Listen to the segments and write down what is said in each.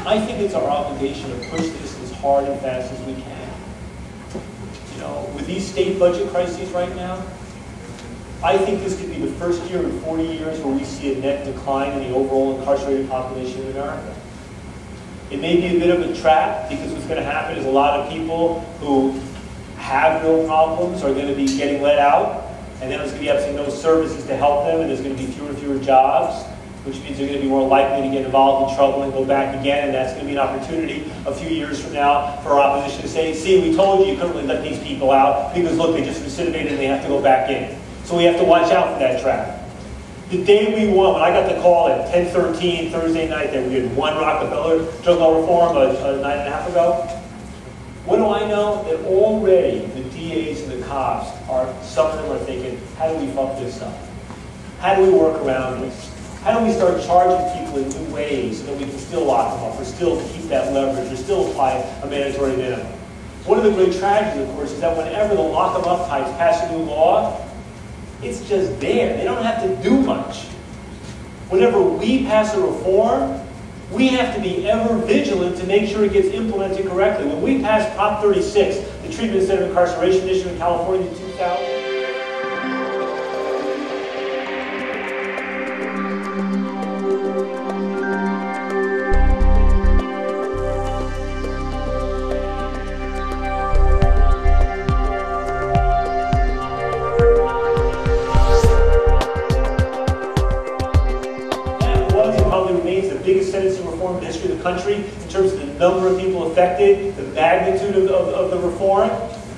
I think it's our obligation to push this as hard and fast as we can. You know, with these state budget crises right now, I think this could be the first year in 40 years where we see a net decline in the overall incarcerated population in America. It may be a bit of a trap, because what's going to happen is a lot of people who have real problems are going to be getting let out, and then there's going to be absolutely no services to help them, and there's going to be fewer and fewer jobs, which means they're going to be more likely to get involved in trouble and go back again, and that's going to be an opportunity a few years from now for our opposition to say, see, we told you you couldn't really let these people out, because look, they just recidivated and they have to go back in. So we have to watch out for that trap. The day we won, when I got the call at 10:13 Thursday night that we had won Rockefeller drug law reform a night and a half ago, what do I know? That already the DAs and the cops some of them are thinking, how do we fuck this up? How do we work around this? How do we start charging people in new ways so that we can still lock them up, or still keep that leverage, or still apply a mandatory minimum? One of the great tragedies, of course, is that whenever the lock them up types pass a new law, it's just there. They don't have to do much. Whenever we pass a reform, we have to be ever vigilant to make sure it gets implemented correctly. When we passed Prop 36, the treatment instead of incarceration initiative in California in 2000, country in terms of the number of people affected, the magnitude of the reform.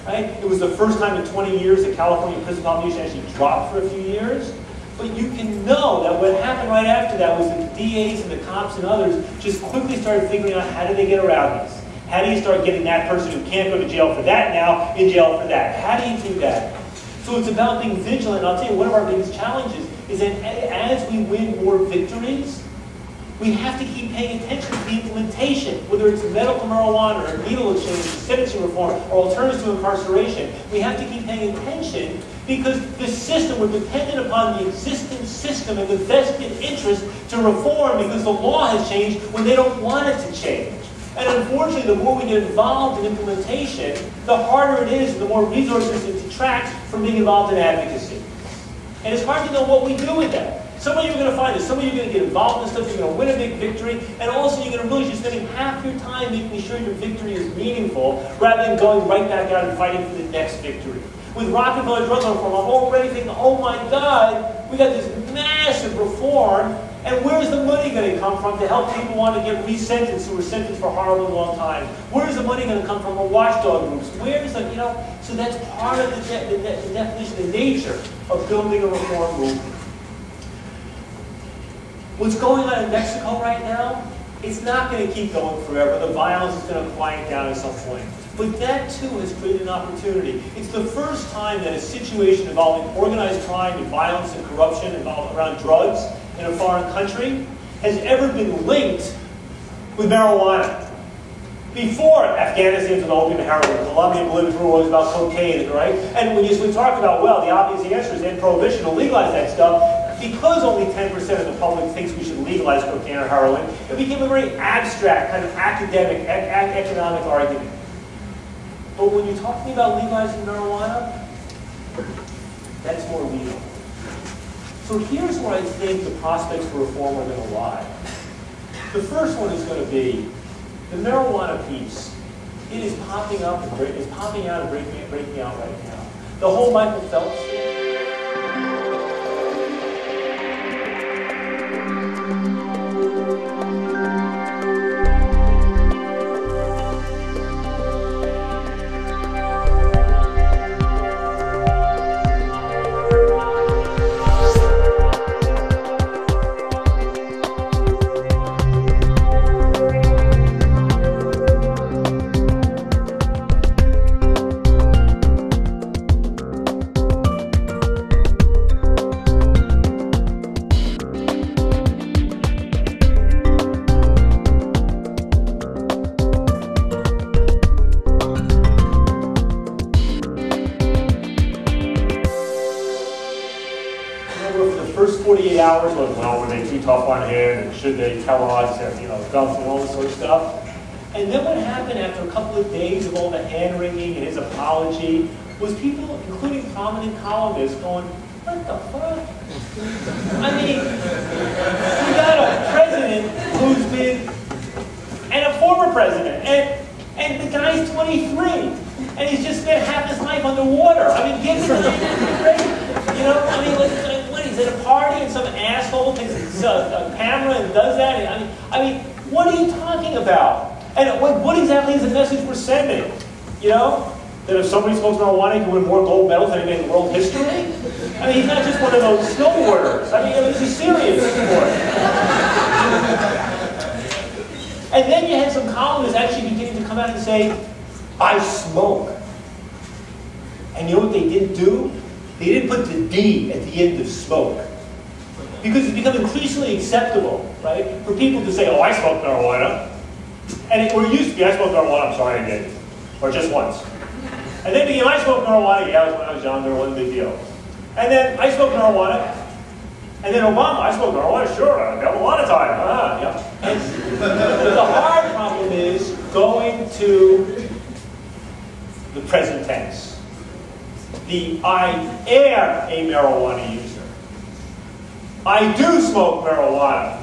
Right? It was the first time in 20 years that California prison population actually dropped for a few years. But you can know that what happened right after that was that the DAs and the cops and others just quickly started figuring out how do they get around this. How do you start getting that person who can't go to jail for that now in jail for that? How do you do that? So it's about being vigilant. And I'll tell you, one of our biggest challenges is that as we win more victories, we have to keep paying attention to the implementation, whether it's medical marijuana or needle exchange, sentencing reform, or alternatives to incarceration. We have to keep paying attention because the system, we're dependent upon the existing system and the vested interest to reform because the law has changed when they don't want it to change. And unfortunately, the more we get involved in implementation, the harder it is, and the more resources it detracts from being involved in advocacy. And it's hard to know what we do with that. Some of you are going to find this. Some of you are going to get involved in stuff. You're going to win a big victory. And also you're going to realize you're spending half your time making sure your victory is meaningful rather than going right back out and fighting for the next victory. With Rockefeller drug law reform, I'm already thinking, oh my God, we got this massive reform. And where's the money going to come from to help people want to get resentenced who were sentenced for horribly long time? Where's the money going to come from for watchdog groups? Where's the, so that's part of the definition, the nature of building a reform movement. What's going on in Mexico right now, it's not going to keep going forever. The violence is going to quiet down at some point. But that too has created an opportunity. It's the first time that a situation involving organized crime and violence and corruption involved around drugs in a foreign country has ever been linked with marijuana. Before, Afghanistan was about opium and heroin, Colombia and Bolivia were always about cocaine, right? And when we talk about, well, the obvious answer is end prohibition to legalize that stuff. Because only 10% of the public thinks we should legalize cocaine or heroin, it became a very abstract, kind of academic, economic argument. But when you're talking about legalizing marijuana, that's more legal. So here's where I think the prospects for reform are going to lie. The first one is going to be the marijuana piece. It is popping up and breaking out right now. The whole Michael Phelps thing. Hours, well, we're they too tough on him, and should they Kelloggs have, gums and all this sort of stuff. And then what happened after a couple of days of all the hand-wringing and his apology was people, including prominent columnists, going, what the fuck? I mean, we got a president who's been, and a former president, and the guy's 23, and he's just spent half his life underwater. I mean, get it, right? I mean, like, what, he's at a party and some asshole takes a camera and does that? I mean, what are you talking about? And what exactly is the message we're sending? That if somebody smokes marijuana, he can win more gold medals than anybody in world history? I mean, he's not just one of those snowboarders. I mean, this is serious sport. And then you had some columnists actually beginning to come out and say, I smoke. And you know what they didn't do? They didn't put the D at the end of smoke. Because it's become increasingly acceptable, right, for people to say, oh, I smoke marijuana. And it used to be, I smoked marijuana, I'm sorry I did. Or just once. And then became, I smoked marijuana, yeah, it was when I was younger, it wasn't a big deal. And then I smoked marijuana. And then Obama, I smoked marijuana, sure, I got a lot of time. Yeah. And the hard problem is going to the present tense. I am a marijuana user. I do smoke marijuana.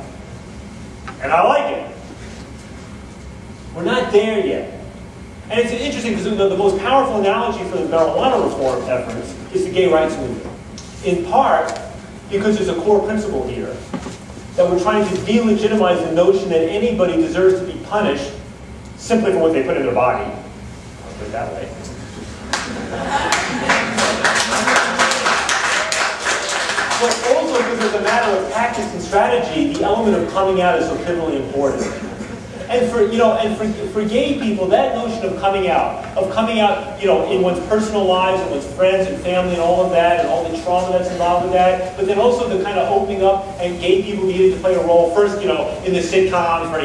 And I like it. We're not there yet. And it's interesting because the most powerful analogy for the marijuana reform efforts is the gay rights movement. In part, because there's a core principle here, that we're trying to delegitimize the notion that anybody deserves to be punished simply for what they put in their body. I'll put it that way. But also because as a matter of tactics and strategy, the element of coming out is so pivotally important. And for gay people, that notion of coming out, in one's personal lives and one's friends and family and all of that, and all the trauma that's involved with that, but then also the kind of opening up and gay people needed to play a role first, in the sitcoms for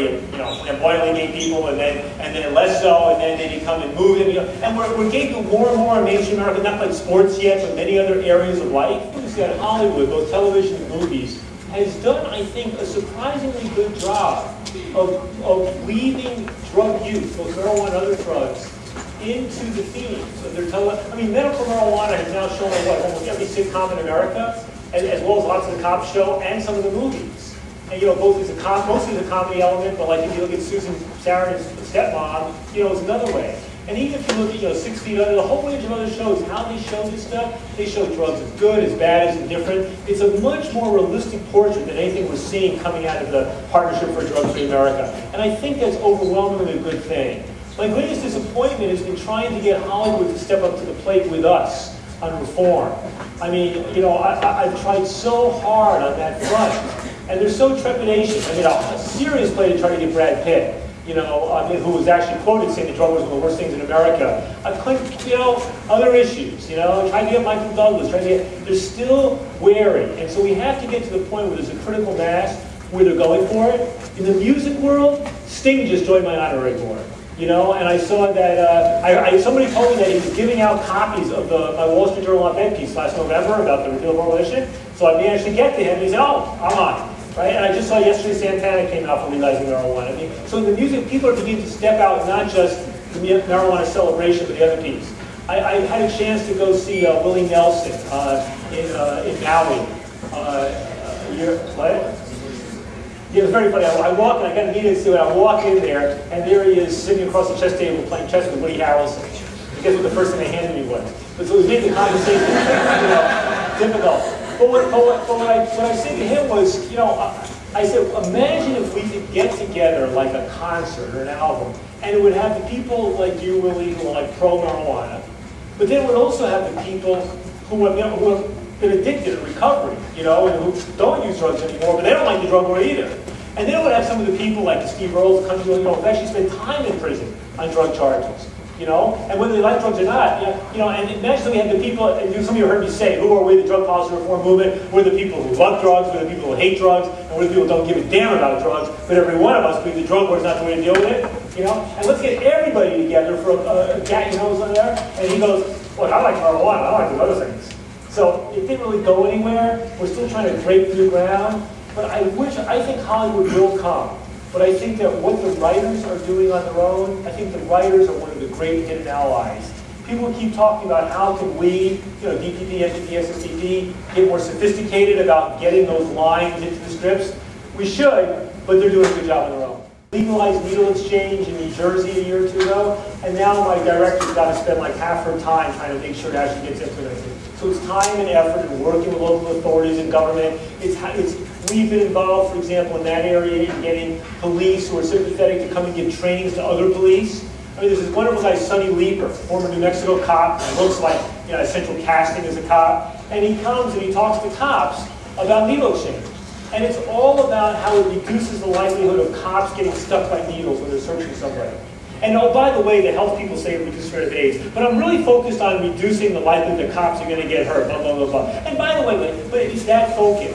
boiling gay people, and then less so, and then they become in movies, and we're gay people more and more in mainstream America, not like sports yet, but many other areas of life. You see that Hollywood, both television and movies, has done, I think, a surprisingly good job of weaving drug use, both marijuana and other drugs, into the themes of their television. I mean, medical marijuana has now shown on almost every sitcom in America, as well as lots of the cop show and some of the movies. And both as mostly the comedy element, but like if you look at Susan Sarandon's stepmom, it's another way. And even if you look at 6 Feet Under, the whole range of other shows, how they show this stuff, they show drugs as good, as bad, as indifferent. It's a much more realistic portrait than anything we're seeing coming out of the Partnership for Drug-Free America. And I think that's overwhelmingly a good thing. My greatest disappointment has been trying to get Hollywood to step up to the plate with us on reform. I mean, I've tried so hard on that front, and there's so trepidation. I mean, a serious play to try to get Brad Pitt, who was actually quoted saying the drug was one of the worst things in America. I've clicked, other issues, trying to get Michael Douglas, they're still wary. And so we have to get to the point where there's a critical mass where they're going for it. In the music world, Sting just joined my honorary board. And I saw that, somebody told me that he was giving out copies of my Wall Street Journal op-ed piece last November about the repeal of prohibition. So I managed to get to him, and he said, oh, I'm on. Right? And I just saw yesterday Santana came out for legalizing marijuana. I mean, so in the music, people are beginning to step out, not just the marijuana celebration, but the other piece. I had a chance to go see Willie Nelson in Maui. What? Yeah, it was very funny. I walk in, I got a meeting to see what I walk in there, and there he is sitting across the chess table playing chess with Woody Harrelson. Guess what the first thing they handed me was? But so it made the conversation difficult. But what I said to him was, I said, imagine if we could get together like a concert or an album, and it would have the people like you, Willie, who are like pro-marijuana, but then it would also have the people who have been addicted in recovery, and who don't use drugs anymore, but they don't like the drug war either. And then it would have some of the people like Steve Earls, country, who actually spent time in prison on drug charges. And whether they like drugs or not, and imagine we had the people, and some of you heard me say, who are we, the drug policy reform movement? We're the people who love drugs, we're the people who hate drugs, and we're the people who don't give a damn about drugs, but every one of us believe the drug war is not the way to deal with it, And let's get everybody together for a cat who's on there, and he goes, look, I like marijuana, I like those other things. So it didn't really go anywhere. We're still trying to break new ground. But I think Hollywood will come. But I think that what the writers are doing on their own, I think the writers are one of the great hidden allies. People keep talking about how can we, DPP, SGP, SSDP, get more sophisticated about getting those lines into the scripts. We should, but they're doing a good job on their own. Legalized needle exchange in New Jersey a year or two ago, and now my director's got to spend like half her time trying to make sure it actually gets implemented. So it's time and effort and working with local authorities and government. We've been involved, for example, in that area in getting police who are sympathetic to come and give trainings to other police. I mean, there's this wonderful guy, Sonny Leeper, former New Mexico cop, who looks like essential casting as a cop, and he comes and he talks to cops about needle exchange. And it's all about how it reduces the likelihood of cops getting stuck by needles when they're searching somebody. And oh, by the way, the health people say it reduces the rate of AIDS, but I'm really focused on reducing the likelihood that cops are going to get hurt, blah, blah, blah, blah. And by the way, but it's that focus.